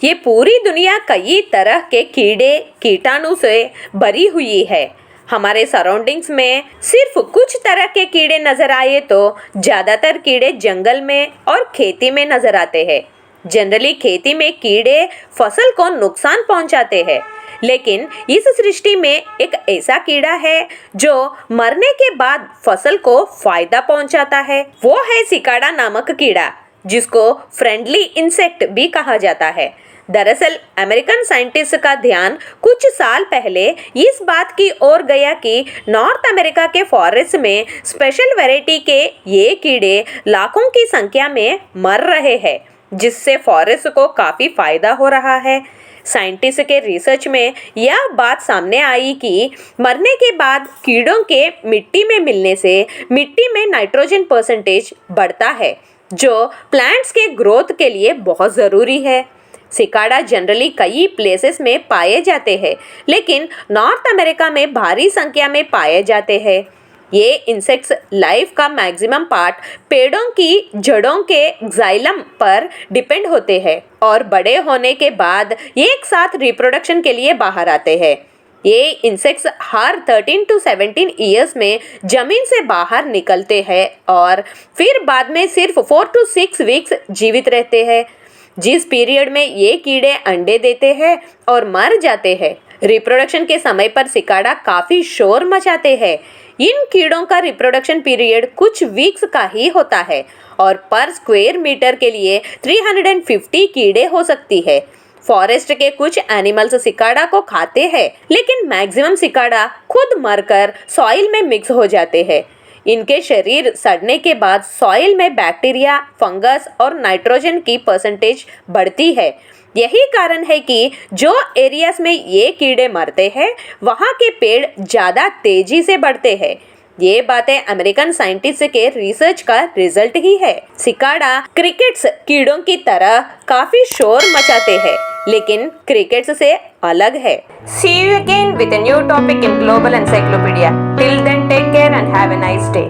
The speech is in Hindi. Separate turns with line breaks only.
ये पूरी दुनिया कई तरह के कीड़े कीटाणु से भरी हुई है। हमारे सराउंडिंग्स में सिर्फ कुछ तरह के कीड़े नजर आए तो ज्यादातर कीड़े जंगल में और खेती में नजर आते हैं। जनरली खेती में कीड़े फसल को नुकसान पहुंचाते हैं, लेकिन इस सृष्टि में एक ऐसा कीड़ा है जो मरने के बाद फसल को फायदा पहुंचाता है। वो है सिकाड़ा नामक कीड़ा, जिसको फ्रेंडली इंसेक्ट भी कहा जाता है। दरअसल अमेरिकन साइंटिस्ट का ध्यान कुछ साल पहले इस बात की ओर गया कि नॉर्थ अमेरिका के फॉरेस्ट में स्पेशल वैरायटी के ये कीड़े लाखों की संख्या में मर रहे हैं, जिससे फॉरेस्ट को काफी फायदा हो रहा है। साइंटिस्ट के रिसर्च में यह बात सामने आई कि मरने के बाद कीड़ों के मिट्टी में मिलने से मिट्टी में नाइट्रोजन परसेंटेज बढ़ता है, जो प्लांट्स के ग्रोथ के लिए बहुत ज़रूरी है। सिकाड़ा जनरली कई प्लेसेस में पाए जाते हैं, लेकिन नॉर्थ अमेरिका में भारी संख्या में पाए जाते हैं। ये इंसेक्ट्स लाइफ का मैक्सिमम पार्ट पेड़ों की जड़ों के जाइलम पर डिपेंड होते हैं और बड़े होने के बाद एक साथ रिप्रोडक्शन के लिए बाहर आते हैं। ये इंसेक्ट्स हर 13 to 17 ईयर्स में जमीन से बाहर निकलते हैं और फिर बाद में सिर्फ 4 to 6 वीक्स जीवित रहते हैं, जिस पीरियड में ये कीड़े अंडे देते हैं और मर जाते हैं। रिप्रोडक्शन के समय पर सिकाड़ा काफी शोर मचाते हैं। इन कीड़ों का रिप्रोडक्शन पीरियड कुछ वीक्स का ही होता है और पर स्क्वायर मीटर के लिए 350 कीड़े हो सकती है। फॉरेस्ट के कुछ एनिमल्स सिकाड़ा को खाते हैं, लेकिन मैक्सिमम सिकाड़ा खुद मरकर सॉइल में मिक्स हो जाते हैं। इनके शरीर सड़ने के बाद सॉइल में बैक्टीरिया, फंगस और नाइट्रोजन की परसेंटेज बढ़ती है। यही कारण है कि जो एरियाज में ये कीड़े मरते हैं, वहाँ के पेड़ ज़्यादा तेजी से बढ़ते हैं। ये बातें अमेरिकन साइंटिस्ट के रिसर्च का रिजल्ट ही है। सिकाड़ा क्रिकेट्स कीड़ों की तरह काफी शोर मचाते हैं, लेकिन क्रिकेट्स से अलग है। See you again with a new topic in Global Encyclopedia. Till then, take care and have a nice day.